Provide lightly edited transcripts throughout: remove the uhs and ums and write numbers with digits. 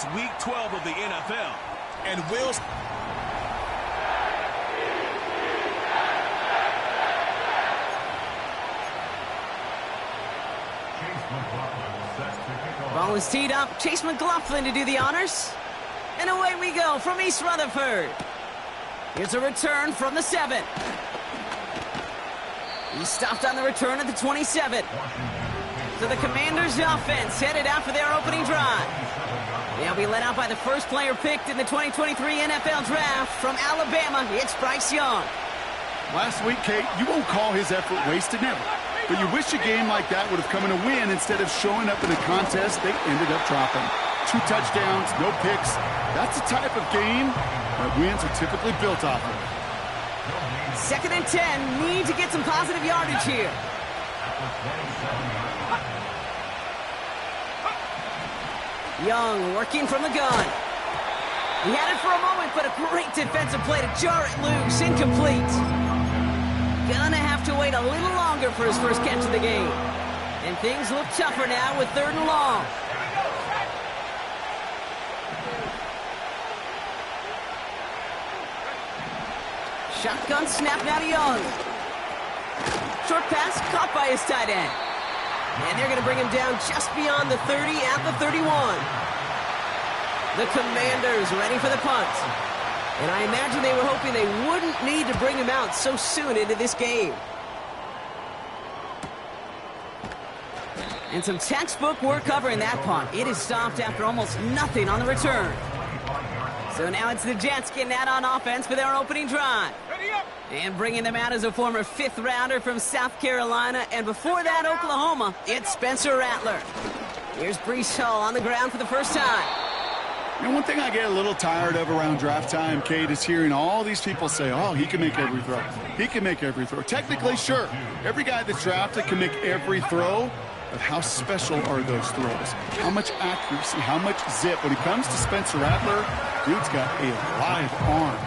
It's Week 12 of the NFL, and Will's... Ball is teed up. Chase McLaughlin to do the honors. And away we go from East Rutherford. Here's a return from the 7. He stopped on the return at the 27. So the Commanders' offense headed out for their opening drive. They'll be led out by the first player picked in the 2023 NFL Draft from Alabama. It's Bryce Young. Last week, Kate, you won't call his effort wasted, never. But you wish a game like that would have come in a win instead of showing up in a contest they ended up dropping. 2 touchdowns, no picks. That's the type of game that wins are typically built off of. 2nd and 10. Need to get some positive yardage here. Young working from the gun. He had it for a moment, but a great defensive play to jar it loose. Incomplete. Gonna have to wait a little longer for his first catch of the game. And things look tougher now with 3rd and long. Shotgun snap now to Young. Short pass caught by his tight end. And they're going to bring him down just beyond the 30 at the 31. The Commanders ready for the punt. And I imagine they were hoping they wouldn't need to bring him out so soon into this game. And some textbook work covering that punt. It is stopped after almost nothing on the return. So now it's the Jets getting out on offense for their opening drive. And bringing them out as a former 5th rounder from South Carolina. And before that, Oklahoma, it's Spencer Rattler. Here's Breece Hall on the ground for the first time. You know, one thing I get a little tired of around draft time, Kate, is hearing all these people say, oh, he can make every throw. He can make every throw. Technically, sure. Every guy that's drafted can make every throw. But how special are those throws? How much accuracy? How much zip? When it comes to Spencer Rattler, dude's got a live arm.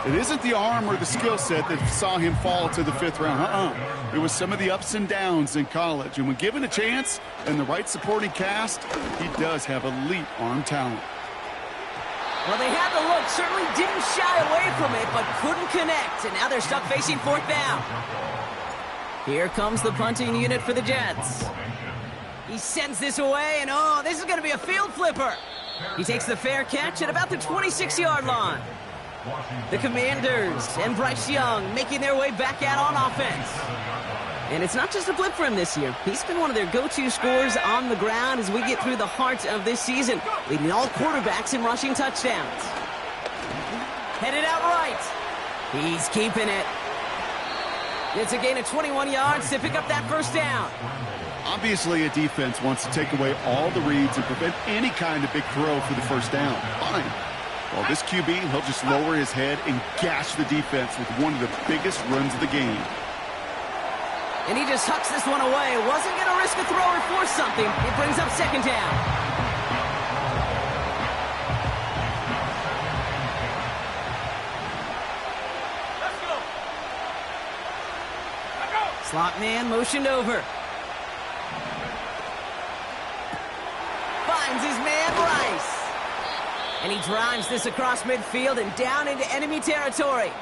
It isn't the arm or the skill set that saw him fall to the 5th round. It was some of the ups and downs in college. And when given a chance and the right supporting cast, he does have elite arm talent. Well, they had the look, certainly didn't shy away from it, but couldn't connect. And now they're stuck facing 4th down. Here comes the punting unit for the Jets. He sends this away, and oh, this is going to be a field flipper. He takes the fair catch at about the 26-yard line. The Commanders and Bryce Young making their way back out on offense. And it's not just a blip for him this year. He's been one of their go-to scorers on the ground as we get through the heart of this season, leading all quarterbacks in rushing touchdowns. Headed out right. He's keeping it. It's a gain of 21 yards to pick up that first down. Obviously, a defense wants to take away all the reads and prevent any kind of big throw for the first down. Fine. Well, this QB, he'll just lower his head and gash the defense with one of the biggest runs of the game. And he just hucks this one away. Wasn't going to risk a throw or force something. It brings up 2nd down. Slot man motioned over. Finds his man, Bryce. And he drives this across midfield and down into enemy territory.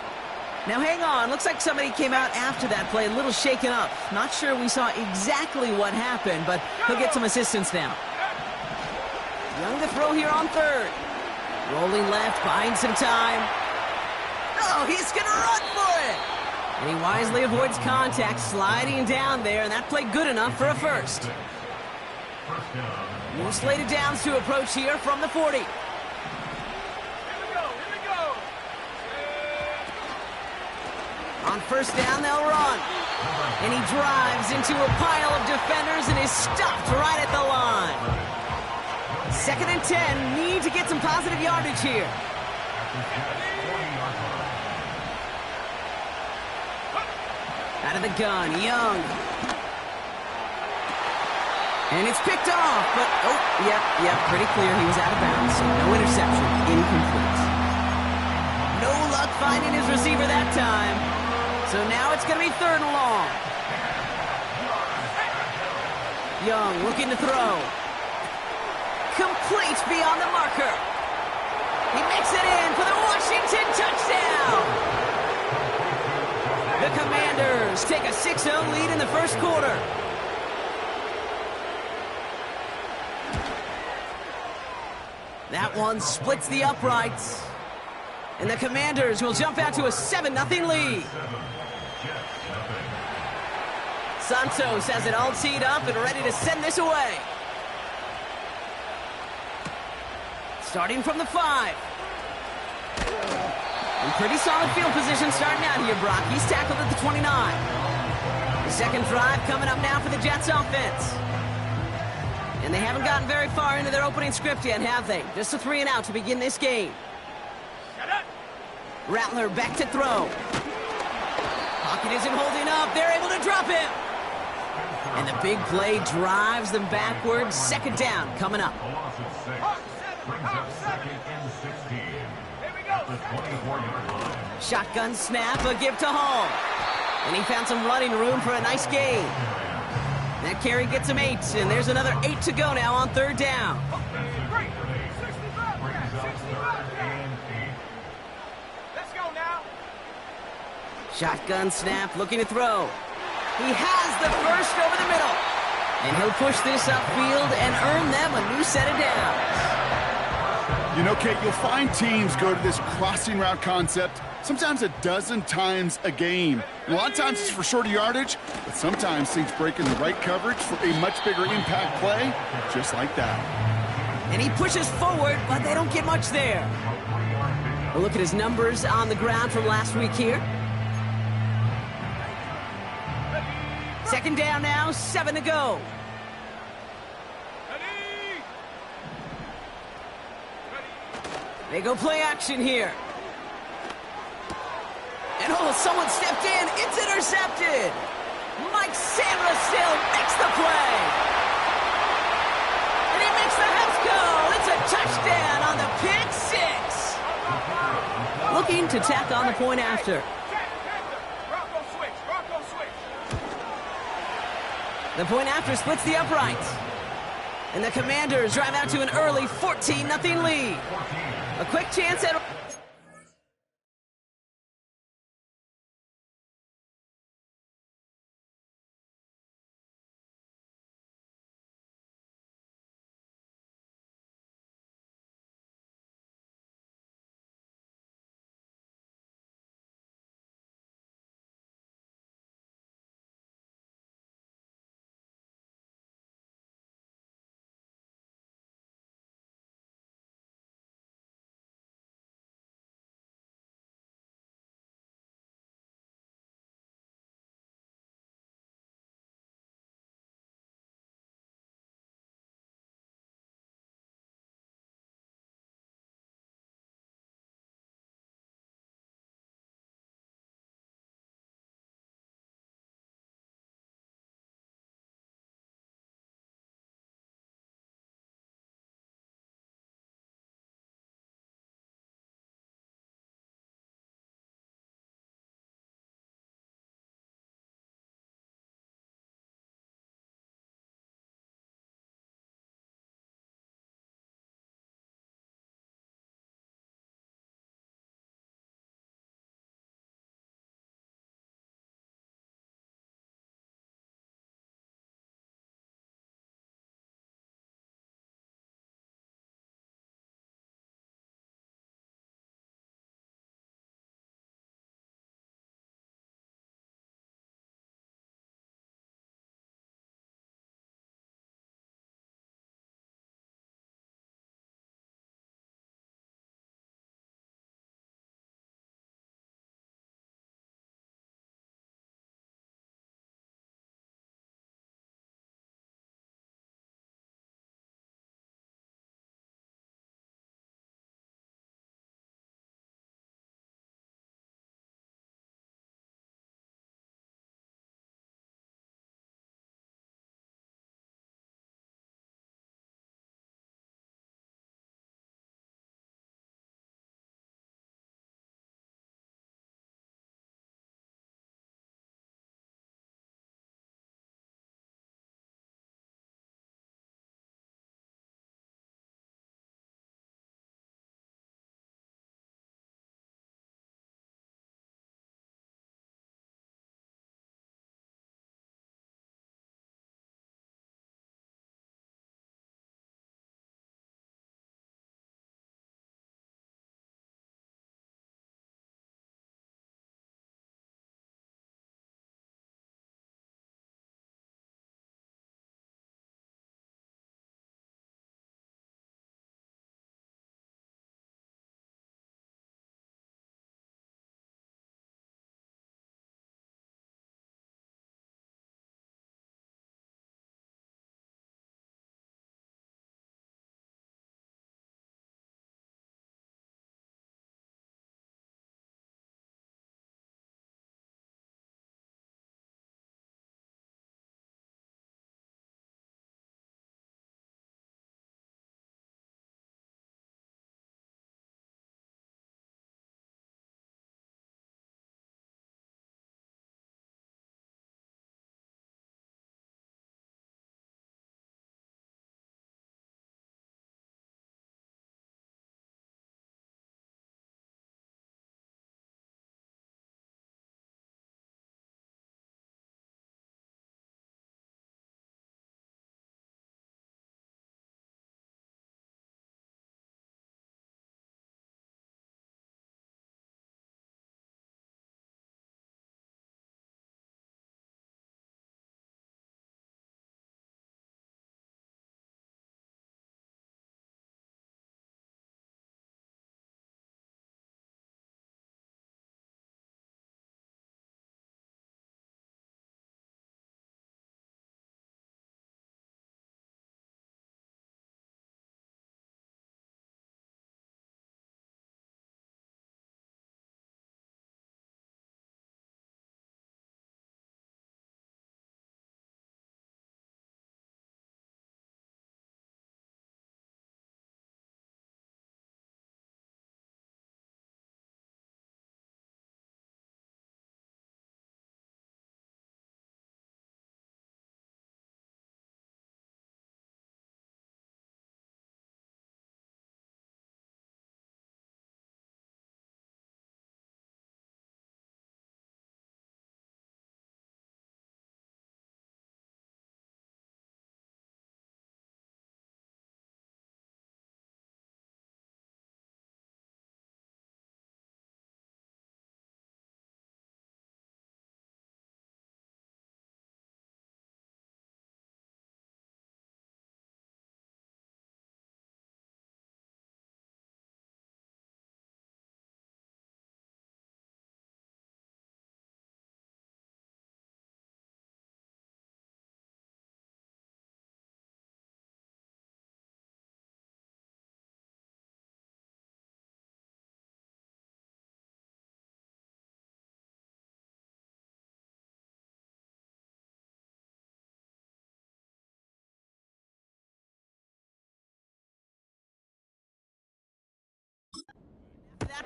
Now hang on, looks like somebody came out after that play, a little shaken up. Not sure we saw exactly what happened, but he'll get some assistance now. Young to throw here on 3rd. Rolling left, buying some time. Oh, he's going to run for it. And he wisely avoids contact, sliding down there, and that played good enough for a first. New slated downs to approach here from the 40. On 1st down, they'll run. And he drives into a pile of defenders and is stopped right at the line. 2nd and 10, need to get some positive yardage here. Out of the gun, Young. And it's picked off, but, oh, yep, pretty clear he was out of bounds, so no interception, incomplete. No luck finding his receiver that time. So now it's going to be 3rd and long. Young looking to throw. complete beyond the marker. He makes it in for the Washington touchdown. The Commanders take a 6-0 lead in the first quarter. That one splits the uprights. And the Commanders will jump out to a 7-0 lead. Santos has it all teed up and ready to send this away. Starting from the 5. In pretty solid field position starting out here, Brock. He's tackled at the 29. The second drive coming up now for the Jets offense. And they haven't gotten very far into their opening script yet, have they? Just a 3-and-out to begin this game. Rattler back to throw. Pocket isn't holding up. They're able to drop him. And the big play drives them backwards. Second down coming up. Shotgun snap, a give to Hall. And he found some running room for a nice gain. That carry gets him 8, and there's another 8 to go now on third down. Let's go now. Shotgun snap, looking to throw. He has the first over the middle. And he'll push this upfield and earn them a new set of downs. You know, Kate, you'll find teams go to this crossing route concept sometimes a dozen times a game. A lot of times it's for shorter yardage, but sometimes things break in the right coverage for a much bigger impact play, just like that. And he pushes forward, but they don't get much there. A look at his numbers on the ground from last week here. Second down now, 7 to go. They go play action here. And oh, someone stepped in. It's intercepted. Mike Sainristil makes the play. And he makes the Hets go. It's a touchdown on the pick six. Looking to tack on the point after. The point after splits the uprights. And the Commanders drive out to an early 14-0 lead. A quick chance at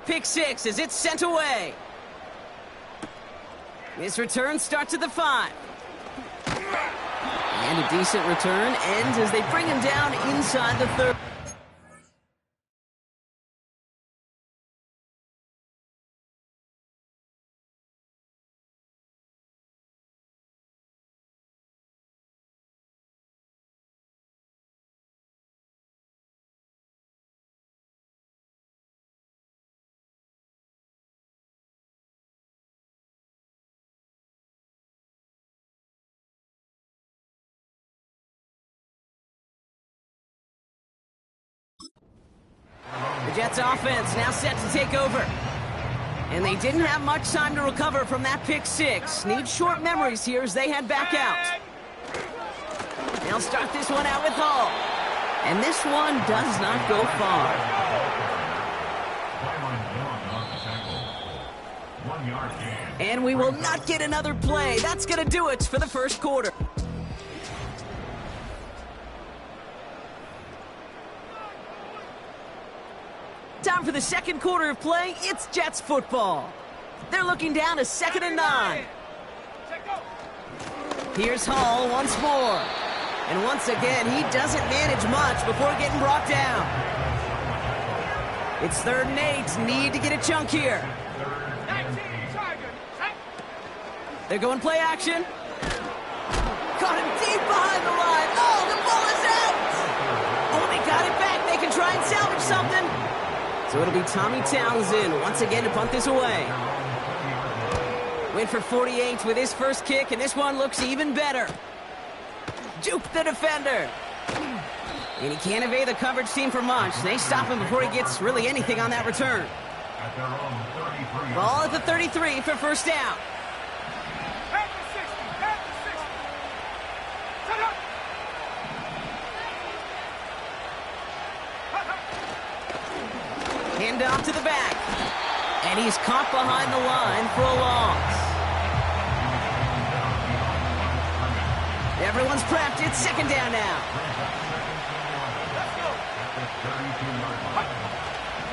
Pick six as it's sent away. This return starts at the 5. And a decent return ends as they bring him down inside the 30. The Jets offense now set to take over. And they didn't have much time to recover from that pick six. Need short memories here as they head back out. They'll start this one out with Hall. And this one does not go far. And we will not get another play. That's going to do it for the first quarter. Time for the second quarter of play. It's Jets football. They're looking down to 2nd and 9. Here's Hall once more. And once again, he doesn't manage much before getting brought down. It's 3rd and 8. Need to get a chunk here. They're going play action. Caught him deep behind the line. Oh, the ball is out. Oh, they got it back. They can try and salvage something. So it'll be Tommy Townsend once again to punt this away. Went for 48 with his first kick, and this one looks even better. Juke the defender. And he can't evade the coverage team for much. They stop him before he gets really anything on that return. Ball at the 33 for first down. Hand off to the back. And he's caught behind the line for a loss. Everyone's prepped. It's 2nd down now.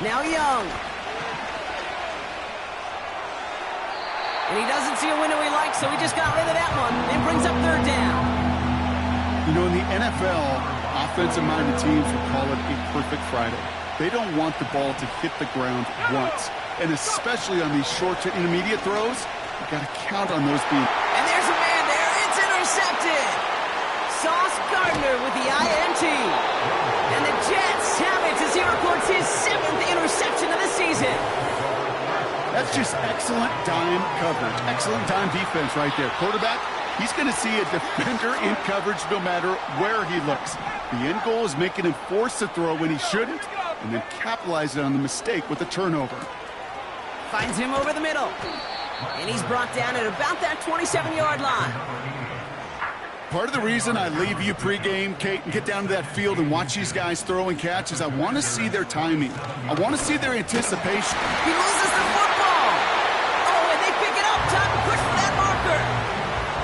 Now Young. And he doesn't see a window he likes, so he just got rid of that one. It brings up 3rd down. You know, in the NFL, offensive-minded teams would call it a perfect Friday. They don't want the ball to hit the ground once. And especially on these short to intermediate throws, you got to count on those being. And there's a man there. It's intercepted. Sauce Gardner with the INT. And the Jets have it as he records his 7th interception of the season. That's just excellent dime coverage. Excellent dime defense right there. Quarterback, he's going to see a defender in coverage no matter where he looks. The end goal is making him force the throw when he shouldn't, and then capitalizing on the mistake with the turnover. Finds him over the middle. And he's brought down at about that 27-yard line. Part of the reason I leave you pregame, Kate, and get down to that field and watch these guys throw and catch is I want to see their timing. I want to see their anticipation. He loses the football. Oh, and they pick it up. Time to push for that marker.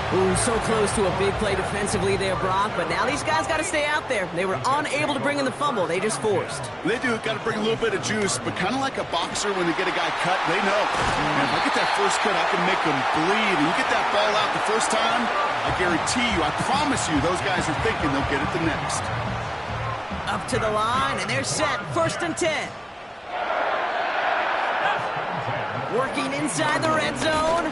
Ooh, so close to a big play defensively there, Brock, but now these guys got to stay out there. They were unable to bring in the fumble. They just forced. They do. Got to bring a little bit of juice, but kind of like a boxer when they get a guy cut, they know. And if I get that first cut, I can make them bleed. And you get that ball out the first time, I guarantee you, I promise you, those guys are thinking they'll get it the next. Up to the line, and they're set. 1st and 10. Working inside the red zone.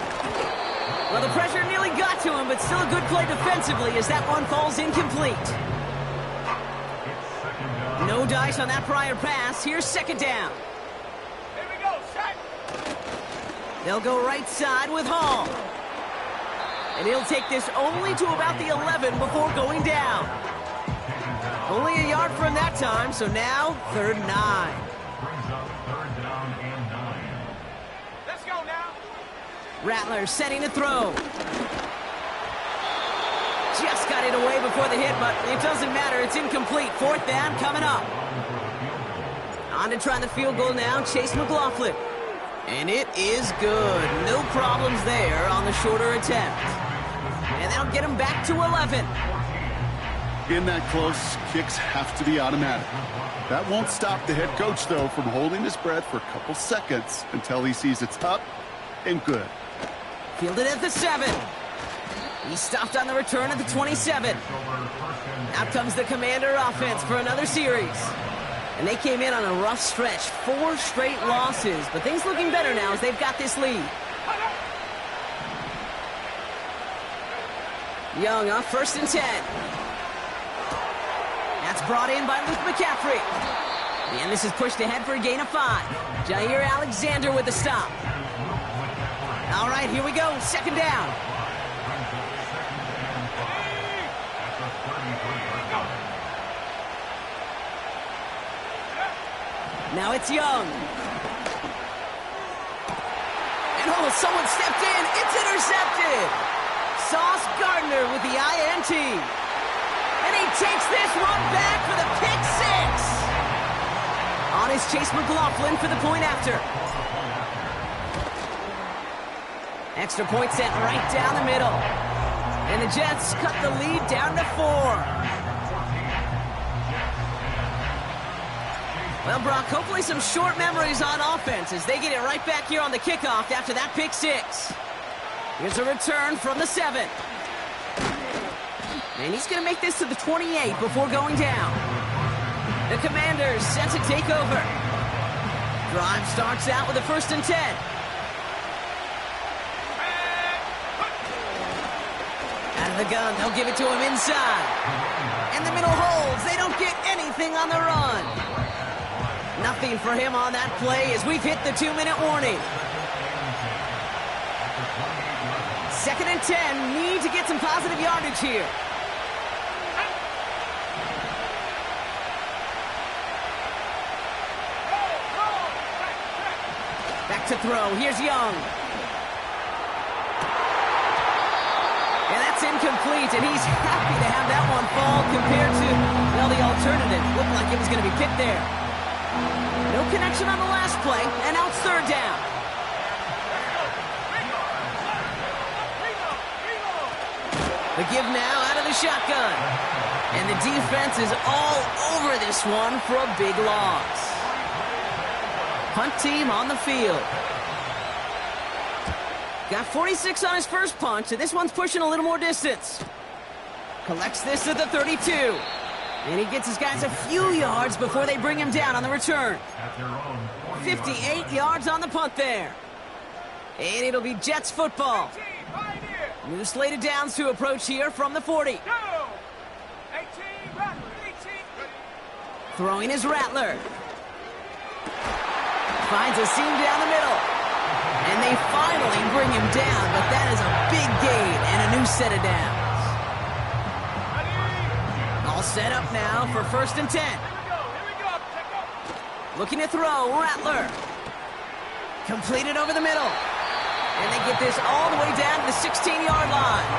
Well, the pressure nearly got to him, but still a good play defensively as that one falls incomplete. No dice on that prior pass. Here's 2nd down. Here we go, set. They'll go right side with Hall. And he'll take this only to about the 11 before going down. Only a yard from that time, so now 3rd and 9. Rattler setting to throw. Just got it away before the hit, but it doesn't matter. It's incomplete. 4th down coming up. On to try the field goal now, Chase McLaughlin. And it is good. No problems there on the shorter attempt. And that'll get him back to 11. In that close, kicks have to be automatic. That won't stop the head coach, though, from holding his breath for a couple seconds until he sees it's up and good. Fielded at the 7. He stopped on the return at the 27. Out comes the Commander offense for another series. And they came in on a rough stretch, 4 straight losses. But things looking better now as they've got this lead. Young off 1st and 10. That's brought in by Luke McCaffrey. And this is pushed ahead for a gain of 5. Jair Alexander with the stop. All right, here we go. 2nd down. Now it's Young. And oh, someone stepped in. It's intercepted. Sauce Gardner with the INT. And he takes this one back for the pick 6. On is Chase McLaughlin for the point after. Extra point sent right down the middle. And the Jets cut the lead down to 4. Well, Brock, hopefully some short memories on offense as they get it right back here on the kickoff after that pick 6. Here's a return from the 7. And he's going to make this to the 28 before going down. The Commanders set to take over. Drive starts out with a 1st and 10. Out of the gun, they'll give it to him inside. And the middle holds. They don't get anything on the run. Nothing for him on that play as we've hit the 2-minute warning. 2nd and 10, need to get some positive yardage here. Back to throw, here's Young. And that's incomplete, and he's happy to have that one fall compared to, well, the alternative. Looked like it was going to be picked there. No connection on the last play, and now it's 3rd down. The give now out of the shotgun. And the defense is all over this one for a big loss. Punt team on the field. Got 46 on his first punt, and this one's pushing a little more distance. Collects this at the 32. And he gets his guys a few yards before they bring him down on the return. 58 yards on the punt there. And it'll be Jets football. New slate of downs to approach here from the 40. Throwing is Rattler. Finds a seam down the middle. And they finally bring him down, but that is a big gain and a new set of downs. All set up now for 1st and 10. Looking to throw, Rattler. Completed over the middle. And they get this all the way down to the 16-yard line.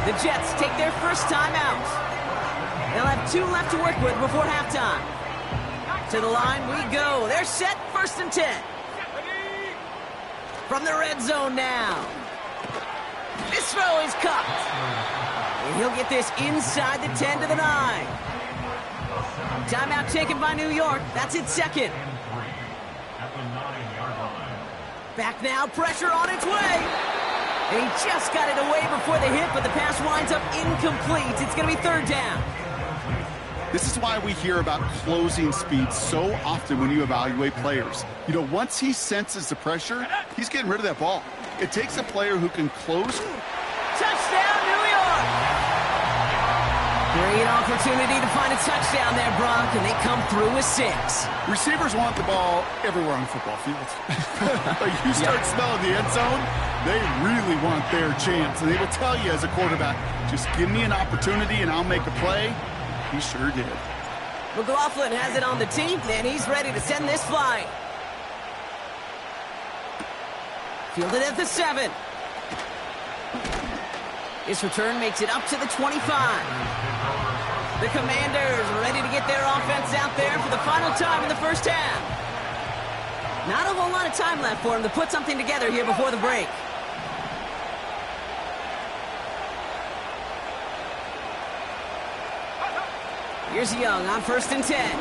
The Jets take their first time out. They'll have 2 left to work with before halftime. To the line we go. They're set, 1st and 10. From the red zone now. This throw is cut. And he'll get this inside the 10 to the 9. Timeout taken by New York. That's its 2nd. Back now, pressure on its way. And he just got it away before the hit, but the pass winds up incomplete. It's going to be 3rd down. This is why we hear about closing speed so often when you evaluate players. You know, once he senses the pressure, he's getting rid of that ball. It takes a player who can close. Touchdown, New York! Great opportunity to find a touchdown there, Brock, and they come through with 6. Receivers want the ball everywhere on the football field. Like you start smelling the end zone, they really want their chance. And they will tell you as a quarterback, just give me an opportunity and I'll make a play. He sure did. McLaughlin has it on the tee, and he's ready to send this flying. Fielded at the 7. His return makes it up to the 25. The Commanders ready to get their offense out there for the final time in the first half. Not a whole lot of time left for him to put something together here before the break. Here's Young on 1st and 10.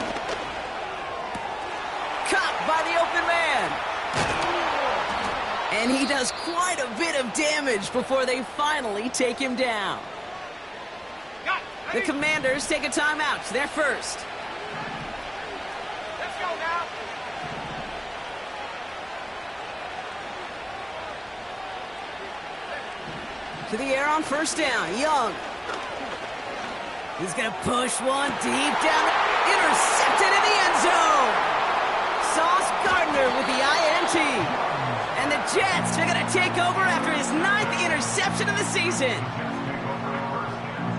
Caught by the open man. And he does quite a bit of damage before they finally take him down. The Commanders take a timeout. They're first. Let's go now. To the air on 1st down. Young. He's going to push one deep down. Intercepted in the end zone. Sauce Gardner with the INT. And the Jets are going to take over after his 9th interception of the season.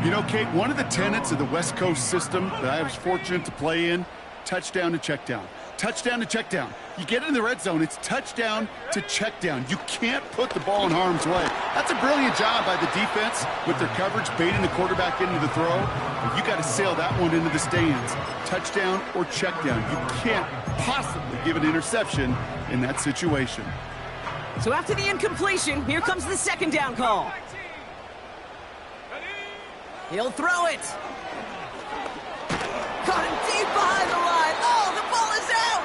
You know, Kate, one of the tenets of the West Coast system that I was fortunate to play in, touchdown to check down. Touchdown to check down. You get in the red zone, it's touchdown to check down. You can't put the ball in harm's way. That's a brilliant job by the defense with their coverage, baiting the quarterback into the throw. But you got to sail that one into the stands. Touchdown or check down. You can't possibly give an interception in that situation. So after the incompletion, here comes the 2nd down call. He'll throw it. Caught him deep behind the line. Oh, the ball is out.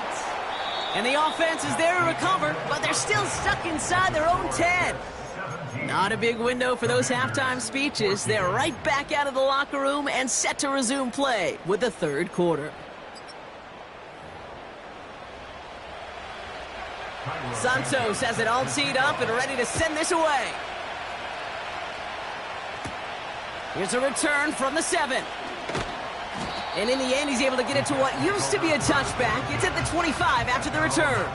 And the offense is there to recover, but they're still stuck inside their own 10. Not a big window for those halftime speeches. They're right back out of the locker room and set to resume play with the 3rd quarter. Santos has it all teed up and ready to send this away. Here's a return from the 7. And in the end, he's able to get it to what used to be a touchback. It's at the 25 after the return.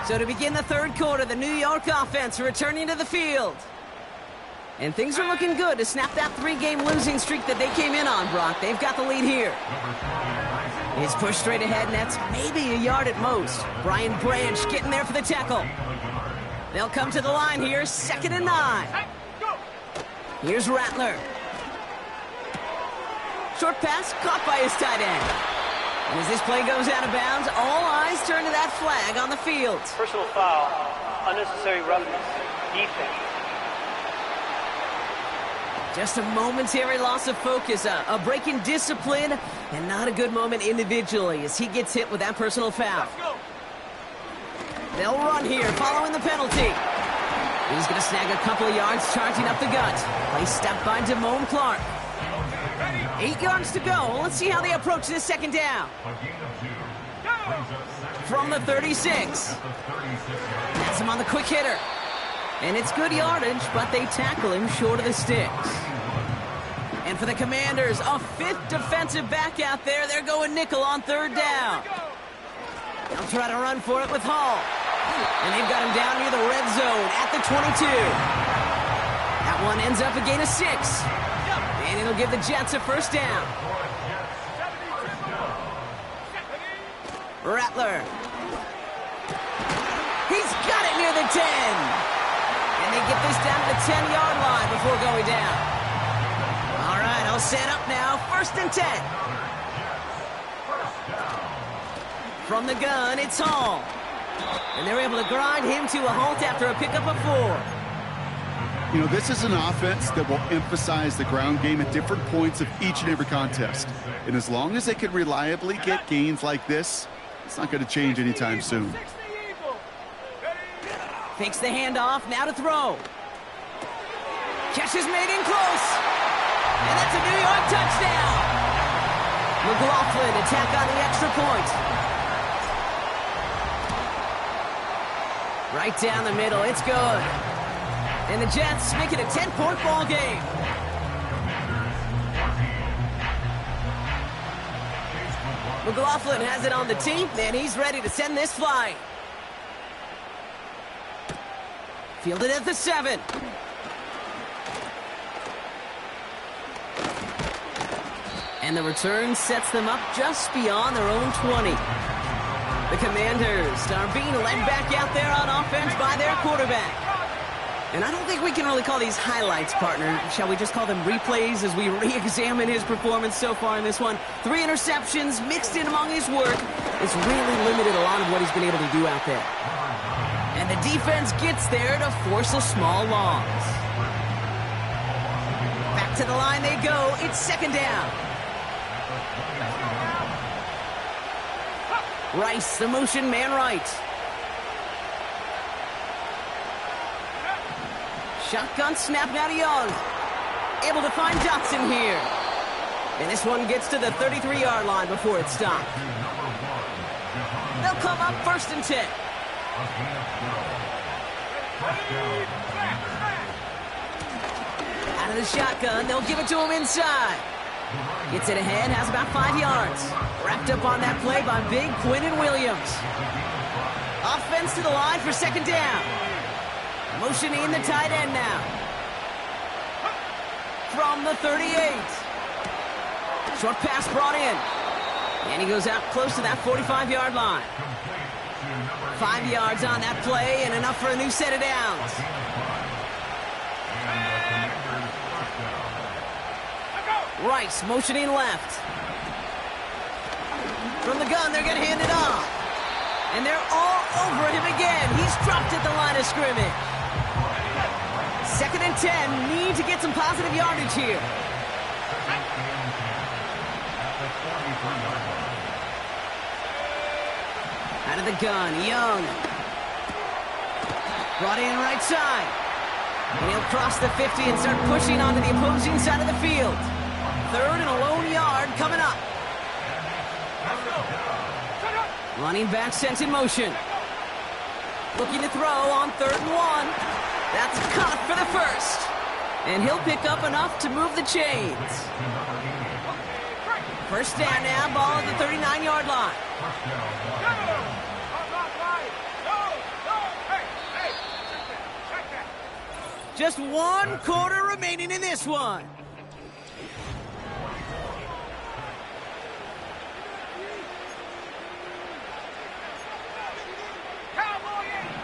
So to begin the 3rd quarter, the New York offense returning to the field. And things are looking good to snap that 3-game losing streak that they came in on, Brock. They've got the lead here. He's pushed straight ahead, and that's maybe a yard at most. Brian Branch getting there for the tackle. They'll come to the line here, 2nd and 9. Here's Rattler. Short pass caught by his tight end. And as this play goes out of bounds, all eyes turn to that flag on the field. Personal foul, unnecessary roughness, defense. Just a momentary loss of focus, a break in discipline, and not a good moment individually as he gets hit with that personal foul. They'll run here following the penalty. He's going to snag a couple of yards charging up the gut. Play step by Damone Clark. 8 yards to go. Let's see how they approach this 2nd down. From the 36. Has him on the quick hitter. And it's good yardage, but they tackle him short of the sticks. And for the Commanders, a 5th defensive back out there. They're going nickel on 3rd down. They'll try to run for it with Hall. And they've got him down near the red zone at the 22. That one ends up a gain of 6. And it'll give the Jets a 1st down. Rattler. He's got it near the 10. And they get this down to the 10-yard line before going down. All right, I'll set up now. 1st and 10. From the gun, it's Hall. And they're able to grind him to a halt after a pickup of 4. You know, this is an offense that will emphasize the ground game at different points of each and every contest. And as long as they can reliably get gains like this, it's not going to change anytime soon. Fakes the handoff, now to throw. Catch is made in close. And that's a New York touchdown. McLaughlin attack on the extra point. Right down the middle, it's good. And the Jets make it a 10-point ball game. McLaughlin has it on the tee, and he's ready to send this flying. Fielded at the 7. And the return sets them up just beyond their own 20. The Commanders are being led back out there on offense by their quarterback. And I don't think we can really call these highlights, partner. Shall we just call them replays as we re-examine his performance so far in this one? 3 interceptions mixed in among his work. It's really limited a lot of what he's been able to do out there. And the defense gets there to force a small loss. Back to the line they go. It's 2nd down. Rice, the motion man right. Shotgun snap now to Young. Able to find Dotson here. And this one gets to the 33-yard line before it's stopped. They'll come up 1st and 10. Out of the shotgun, they'll give it to him inside. Gets it ahead, has about 5 yards. Wrapped up on that play by big Quinnen Williams. Offense to the line for 2nd down. Motioning the tight end now. From the 38. Short pass brought in. And he goes out close to that 45-yard line. 5 yards on that play and enough for a new set of downs. Rice motioning left. From the gun, they're going to hand it off. And they're all over him again. He's dropped at the line of scrimmage. 2nd and 10. Need to get some positive yardage here. Out of the gun, Young. Brought in right side. And he'll cross the 50 and start pushing onto the opposing side of the field. 3rd and a lone yard coming up. Running back sent in motion. Looking to throw on 3rd and 1. That's caught for the 1st. And he'll pick up enough to move the chains. 1st down now, ball at the 39-yard line. Just 1 quarter remaining in this one.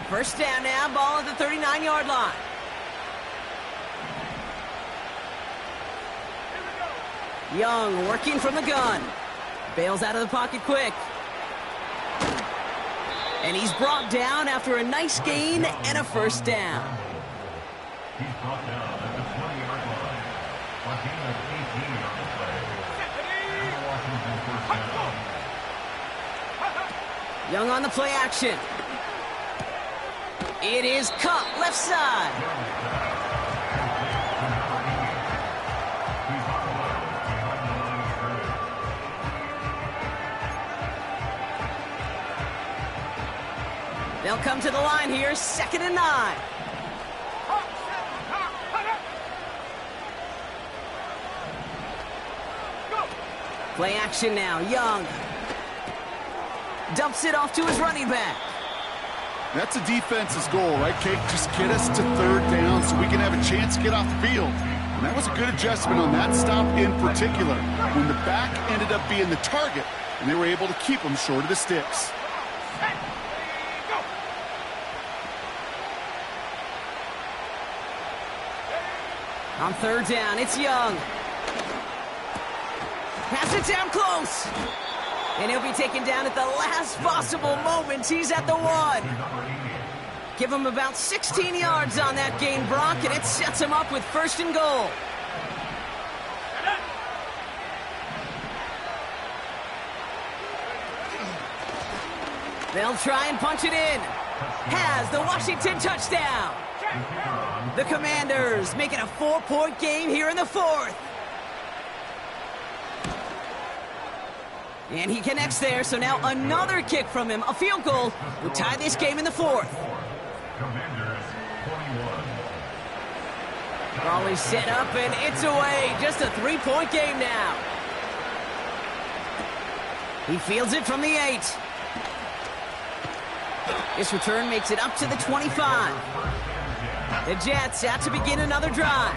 First down now, ball at the 39-yard line. Young working from the gun. Bails out of the pocket quick. And he's brought down after a nice gain and a 1st down. He's brought down at the 20-yard line. A gain of 18 on the play. And the Washington 1st down. Young on the play action. It is cut left side. They'll come to the line here, 2nd and 9. Play action now, Young. Dumps it off to his running back. That's a defense's goal, right, Kate? Just get us to 3rd down so we can have a chance to get off the field. And that was a good adjustment on that stop in particular, when the back ended up being the target, and they were able to keep him short of the sticks. On 3rd down, it's Young. Pass it down close. And he'll be taken down at the last possible moment. He's at the 1. Give him about 16 yards on that gain, Brock, and it sets him up with 1st and goal. They'll try and punch it in. Has the Washington touchdown. The Commanders make it a 4-point game here in the 4th. And he connects there, so now another kick from him. A field goal would tie this game in the 4th. Commanders 21. Raleigh set up, and it's away. Just a 3-point game now. He fields it from the 8. This return makes it up to the 25. The Jets out to begin another drive.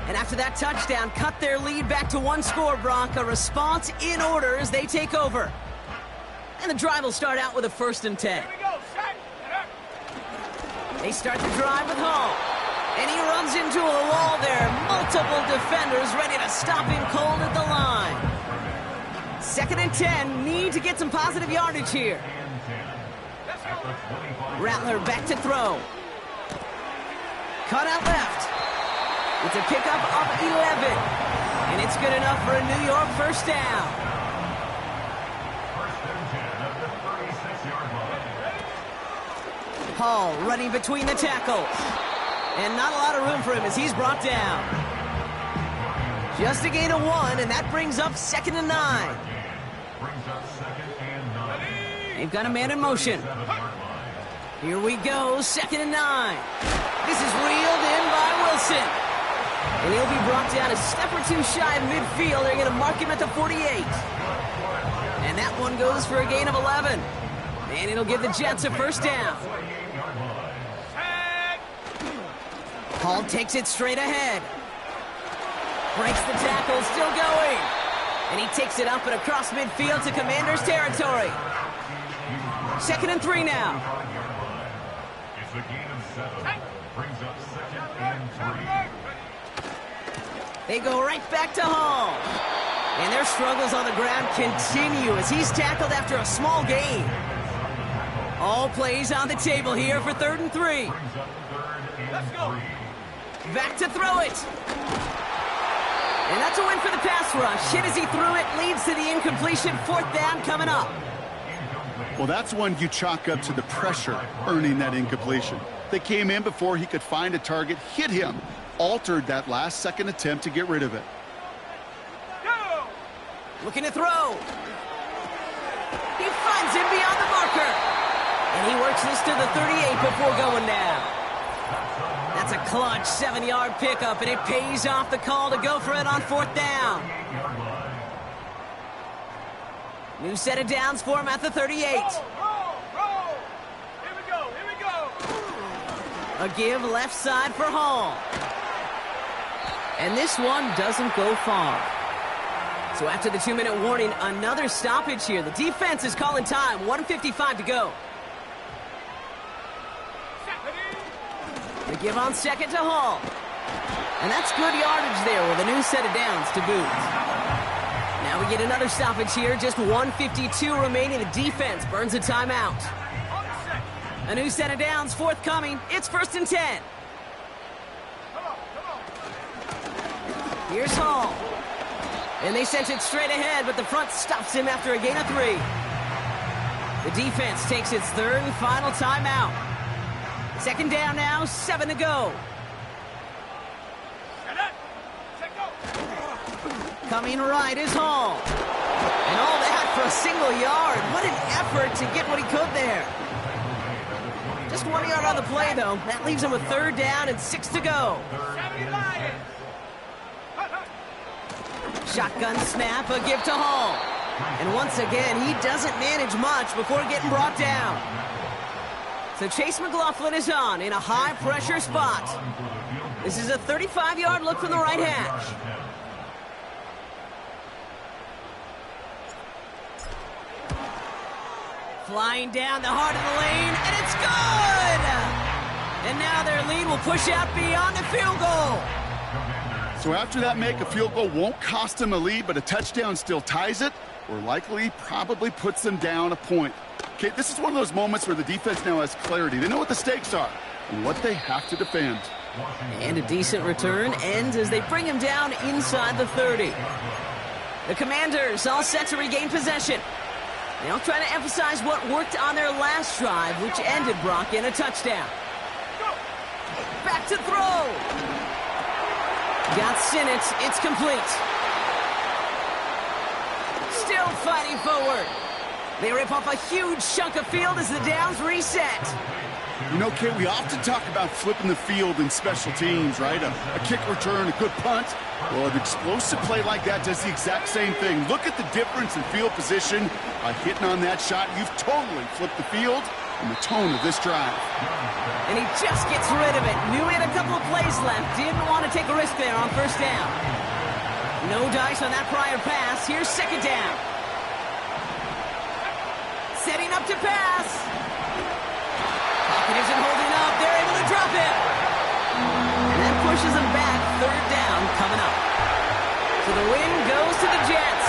And after that touchdown, cut their lead back to 1 score, Brock. A response in order as they take over. And the drive will start out with a 1st and 10. They start the drive with Hall. And he runs into a wall there. Multiple defenders ready to stop him cold at the line. 2nd and 10. Need to get some positive yardage here. Rattler back to throw. Cut out left. It's a pickup of 11. And it's good enough for a New York 1st down. 1st and 10 at the 38. Hall running between the tackles. And not a lot of room for him as he's brought down. Just a gain of 1, and that brings up 2nd and 9. They've got a man in motion. Here we go, 2nd and 9. This is reeled in by Wilson. And he'll be brought down a step or two shy of midfield. They're going to mark him at the 48. And that one goes for a gain of 11. And it'll give the Jets a first down. Hall takes it straight ahead. Breaks the tackle, still going. And he takes it up and across midfield to Commanders territory. 2nd and 3 now. It's a gain of 7. Brings up 2nd and 3. They go right back to Hall. And their struggles on the ground continue as he's tackled after a small gain. All plays on the table here for 3rd and 3. Let's go. Back to throw it. And that's a win for the pass rush. Hit as he threw it, leads to the incompletion. 4th down coming up. Well, that's one you chalk up to the pressure earning that incompletion. They came in before he could find a target, hit him, altered that last second attempt to get rid of it. Go. Looking to throw. He finds him beyond the marker. And he works this to the 38 before going down. That's a clutch 7-yard pickup, and it pays off the call to go for it on 4th down. New set of downs for him at the 38. Roll. Here we go. A give left side for Hall. And this one doesn't go far. So after the 2-minute warning, another stoppage here. The defense is calling time. 1:55 to go. The give on 2nd to Hall. And that's good yardage there with a new set of downs to boot. Now we get another stoppage here. Just 1:52 remaining. The defense burns a timeout. A new set of downs forthcoming. It's 1st and 10. Here's Hall. And they sent it straight ahead, but the front stops him after a gain of 3. The defense takes its 3rd and final timeout. 2nd down now, 7 to go. Coming right is Hall. And all that for a single yard. What an effort to get what he could there. Just 1 yard on the play, though. That leaves him with 3rd down and 6 to go. Shotgun snap, a give to Hall. And once again, he doesn't manage much before getting brought down. So Chase McLaughlin is on in a high-pressure spot. This is a 35-yard look from the right hash. Flying down the heart of the lane, and it's good! And now their lead will push out beyond the field goal. So after that make, a field goal won't cost them a lead, but a touchdown still ties it, or likely probably puts them down a point. Okay, this is one of those moments where the defense now has clarity. They know what the stakes are and what they have to defend. And a decent return ends as they bring him down inside the 30. The Commanders all set to regain possession. They'll try to emphasize what worked on their last drive, which ended, Brock, in a touchdown. Back to throw. Got Sinnott. It's complete. Still fighting forward. They rip off a huge chunk of field as the downs reset. You know, Kate, we often talk about flipping the field in special teams, right? A kick return, a good punt. Well, an explosive play like that does the exact same thing. Look at the difference in field position. By hitting on that shot, you've totally flipped the field and the tone of this drive. And he just gets rid of it. Knew he had a couple of plays left. Didn't want to take a risk there on 1st down. No dice on that prior pass. Here's 2nd down. Setting up to pass. Pocket isn't holding up. They're able to drop him. And that pushes him back. 3rd down coming up. So the win goes to the Jets.